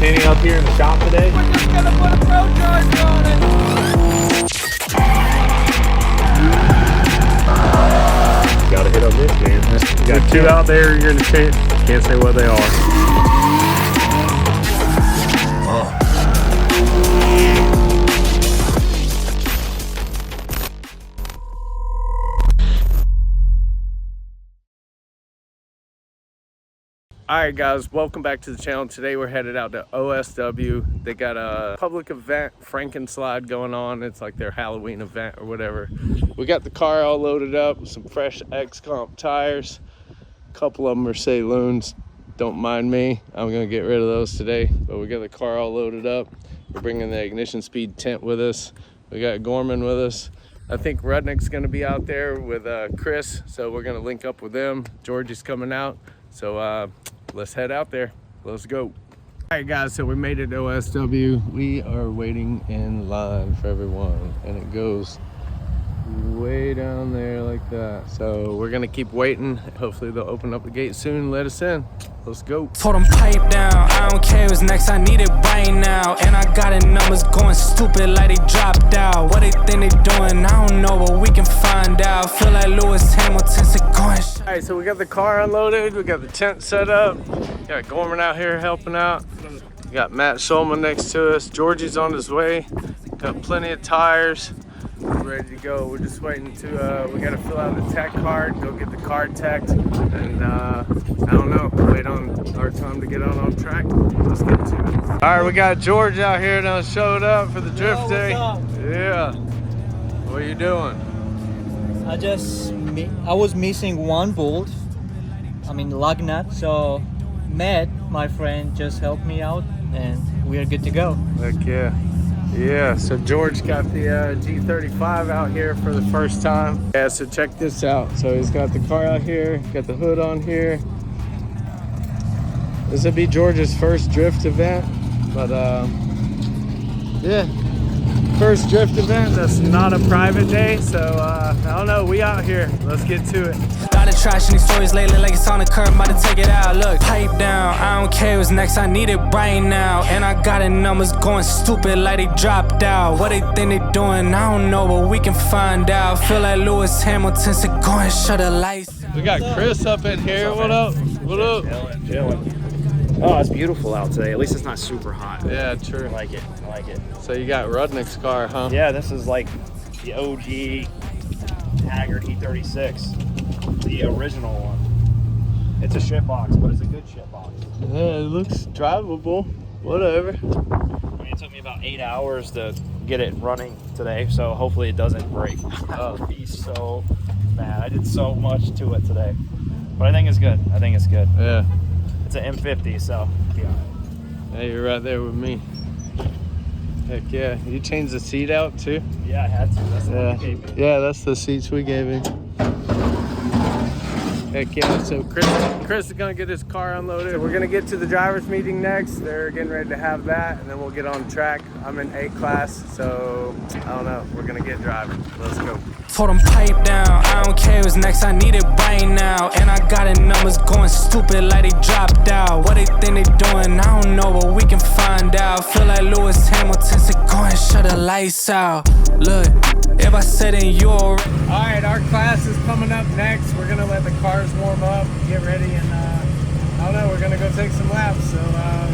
painting up here in the shop today? We're just gonna put a pro charger on it. Gotta hit on this, man. You got two out there, you're in the tent. Can't say what they are. Alright guys, welcome back to the channel. Today we're headed out to OSW. They got a public event, Frankenslide, going on. It's like their Halloween event or whatever. We got the car all loaded up with some fresh X-Comp tires. A couple of them are Saloons. Don't mind me. I'm gonna get rid of those today. But we got the car all loaded up. We're bringing the ignition speed tent with us. We got Gorman with us. I think Rudnick's gonna be out there with Chris. So we're gonna link up with them. Georgie's coming out. So let's head out there. Let's go. All right guys, so we made it to OSW. We are waiting in line for everyone, and it goes way down there like that. So we're gonna keep waiting. Hopefully they'll open up the gate soon and let us in. Let's go. Told them pipe down, I don't care what's next, I need it right now. And I got it, numbers going stupid like they dropped out. What they think they doing, I don't know, but we can find out. Feel like Lewis Hamilton said going. All right, so we got the car unloaded, we got the tent set up. Got Gorman out here helping out. We got Matt Schulman next to us. Georgie's on his way. Got plenty of tires. We're ready to go. We're just waiting to, we gotta fill out the tech card, go get the car teched, and I don't know, wait on our time to get on track. Let's get to it. All right, we got George out here now, showed up for the drift day. Yeah. What are you doing? I was missing one bolt, lug nut, so Matt, my friend, just helped me out and we are good to go. Heck yeah. Yeah, so George got the G35 out here for the first time. Yeah, so check this out. So he's got the car out here, got the hood on here. This would be George's first drift event, but yeah, first drift event. That's not a private day, so I don't know, we out here. Let's get to it. Lot of trash in these stories lately, like it's on the curb, about to take it out. Look, pipe down, I don't care what's next, I need it right now. And I got it, numbers going stupid like they dropped out. What they think they doing, I don't know, but we can find out. Feel like Lewis Hamilton said go and shut the lights. We got Chris up in here. What up? What up? Chilling. Oh, it's beautiful out today. At least it's not super hot. Yeah, true. I like it. I like it. So you got Rudnick's car, huh? Yeah, this is like the OG Haggard E36, the original one. It's a shit box, but it's a good shit box. Yeah, it looks drivable. Whatever. I mean, it took me about 8 hours to get it running today, so hopefully it doesn't break. I'll be so mad. I did so much to it today, but I think it's good. I think it's good. Yeah. It's an M50, so yeah. Hey, you're right there with me. Heck yeah. You changed the seat out too? Yeah, I had to. That's the one you gave me. Yeah, that's the seats we gave him. Heck yeah. So Chris is gonna get his car unloaded. So we're gonna get to the driver's meeting next. They're getting ready to have that, and then we'll get on track. I'm in A class, so I don't know. We're gonna get driving. Let's go. Told them pipe down, I don't care what's next, I need it right now. And I got it, numbers going stupid like they dropped out. What they think they doing, I don't know, but we can find out. Feel like Lewis Hamilton said go and shut the lights out. Look, if I said it, you already. All right, our class is coming up next. We're gonna let the cars warm up, get ready, and I don't know, we're gonna go take some laps. So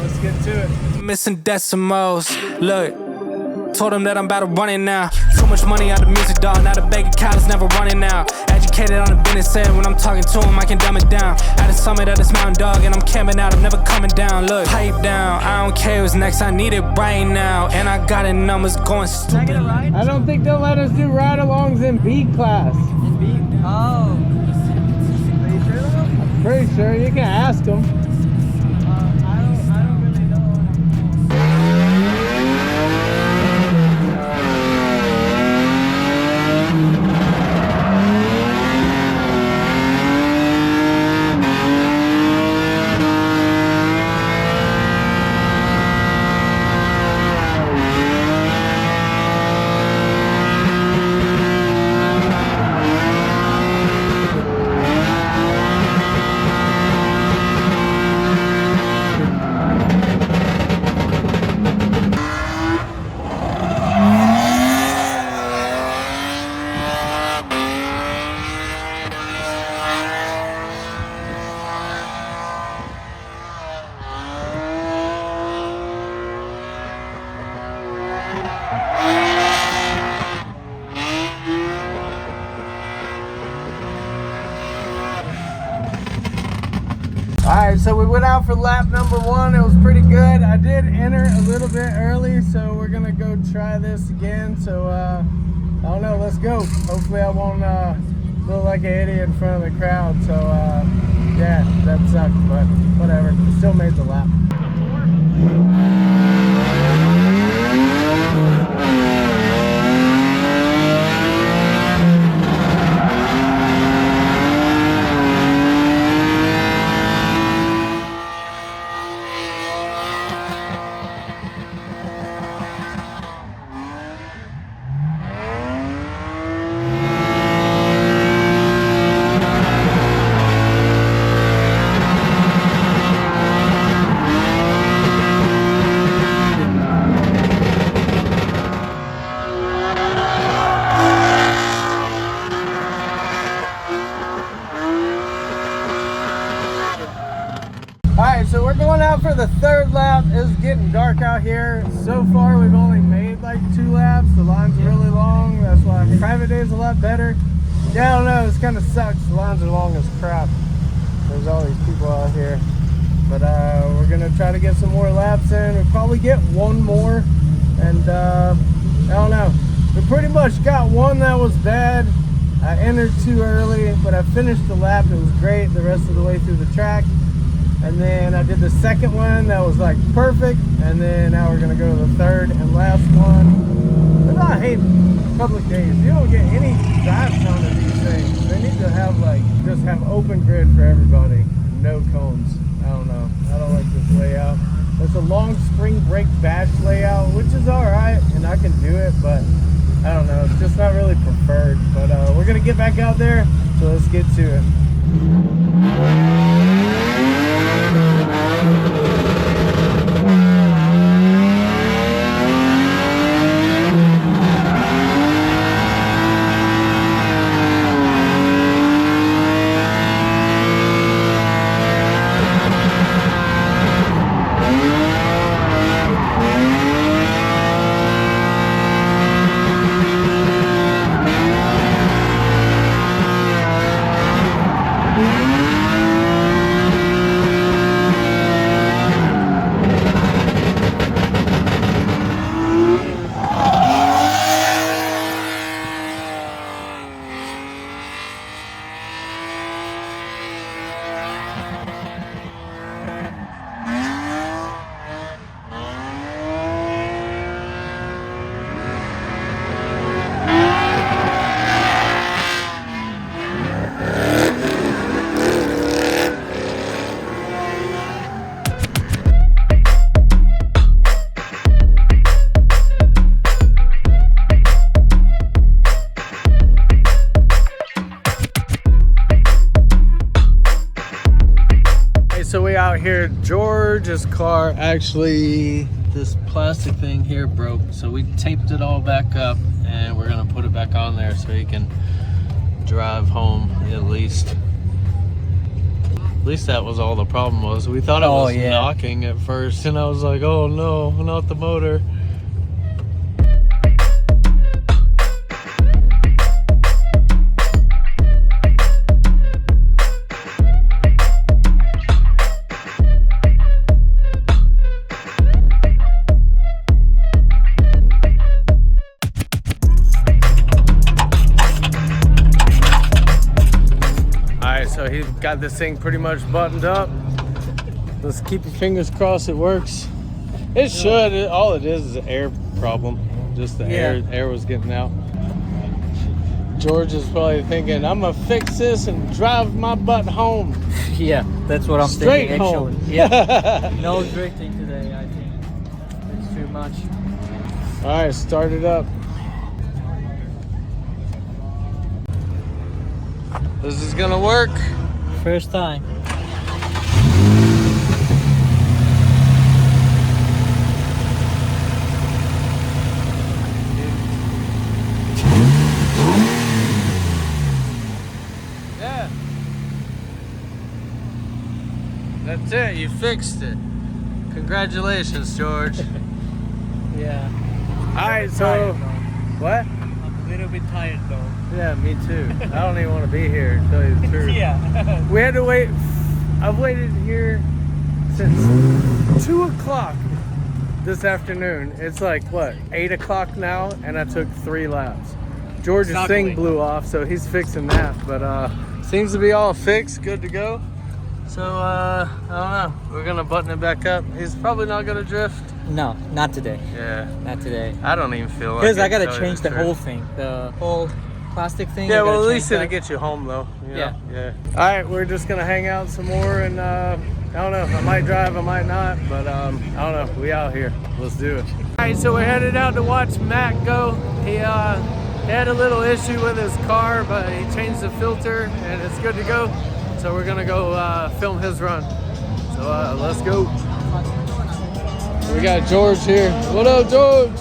let's get to it. Missing decimals, look. Told him that I'm about to run it now. Too much money out of music, dog. Now the bank account is never running out. Educated on the business, said when I'm talking to him, I can dumb it down. At the summit of this mountain, dog, and I'm camping out, I'm never coming down. Look, pipe down, I don't care what's next, I need it right now. And I got it, numbers going stupid. I don't think they'll let us do ride-alongs in B class. In B? Oh. Are you sure though? I'm pretty sure. You can ask them. I don't really know. Alright, so we went out for lap number 1. It was pretty good. I did enter a little bit early, so we're gonna go try this again. So I don't know, let's go. Hopefully I won't look like an idiot in front of the crowd. So yeah, that sucked, but whatever. Still made the lap. Alright, so we're going out for the 3rd lap. It's getting dark out here. So far, we've only made like 2 laps. The line's really long. That's why private day is a lot better. Yeah, I don't know. It kind of sucks. The lines are long as crap. There's all these people out here. But we're going to try to get some more laps in. We'll probably get 1 more. And I don't know. We pretty much got one that was bad. I entered too early, but I finished the lap. It was great the rest of the way through the track. And then I did the 2nd one that was like perfect, and then now we're gonna go to the 3rd and last one. But I hate public days. You don't get any drive time of these things. They need to have like just have open grid for everybody, no cones. I don't know. I don't like this layout. It's a long spring break bash layout, which is all right, and I can do it, but I don't know. It's just not really preferred. But we're gonna get back out there, so let's get to it. So we out here, George's car, actually this plastic thing here broke, so we taped it all back up and we're gonna put it back on there so he can drive home at least. At least that was all the problem was. We thought it was knocking at first, and I was like, oh no, not the motor. So he's got this thing pretty much buttoned up. Let's keep your fingers crossed it works. It should. All it is an air problem. Just the air was getting out. George is probably thinking, I'm gonna fix this and drive my butt home. Yeah, that's what I'm Straight thinking home. actually. Yeah. No drifting today, I think. It's too much. All right, start it up. This is gonna work. First time. Yeah. That's it, you fixed it. Congratulations, George. Yeah. Alright, so what? I'm a little bit tired though. Yeah, me too. I don't even want to be here, to tell you the truth. Yeah. We had to wait I've waited here since 2 o'clock this afternoon. It's like, what, 8 o'clock now, and I took 3 laps. George's thing blew off, so he's fixing that, but seems to be all fixed, good to go. So, I don't know. We're gonna button it back up. He's probably not gonna drift. No, not today. Yeah. Not today. I don't even feel like it. Because I gotta change the whole thing. The whole plastic thing. Yeah, well, at least it'll get you home, though. You know? Yeah. All right, we're just gonna hang out some more, and I don't know. I might drive, I might not, but I don't know. We out here. Let's do it. All right, so we're headed out to watch Matt go. He had a little issue with his car, but he changed the filter, and it's good to go. So we're gonna go film his run. So let's go. We got George here. What up, George?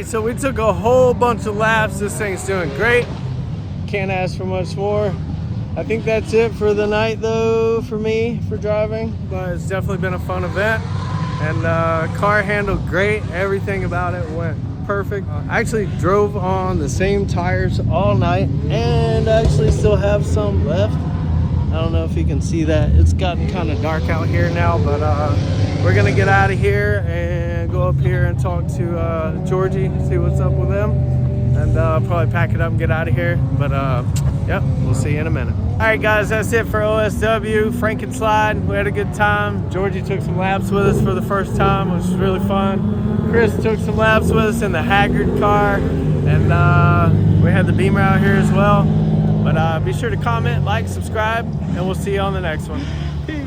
So we took a whole bunch of laps. This thing's doing great. Can't ask for much more. I think that's it for the night though, for me, for driving. But it's definitely been a fun event. And car handled great. Everything about it went perfect. I actually drove on the same tires all night and actually still have some left. I don't know if you can see that. It's gotten kind of dark out here now, but we're gonna get out of here and go up here and talk to Georgie, see what's up with them, and probably pack it up and get out of here. But yeah, we'll see you in a minute. All right, guys, that's it for OSW Frankenslide. We had a good time. Georgie took some laps with us for the first time, which was really fun. Chris took some laps with us in the Haggard car, and we had the Beamer out here as well. But be sure to comment, like, subscribe, and we'll see you on the next one. Peace.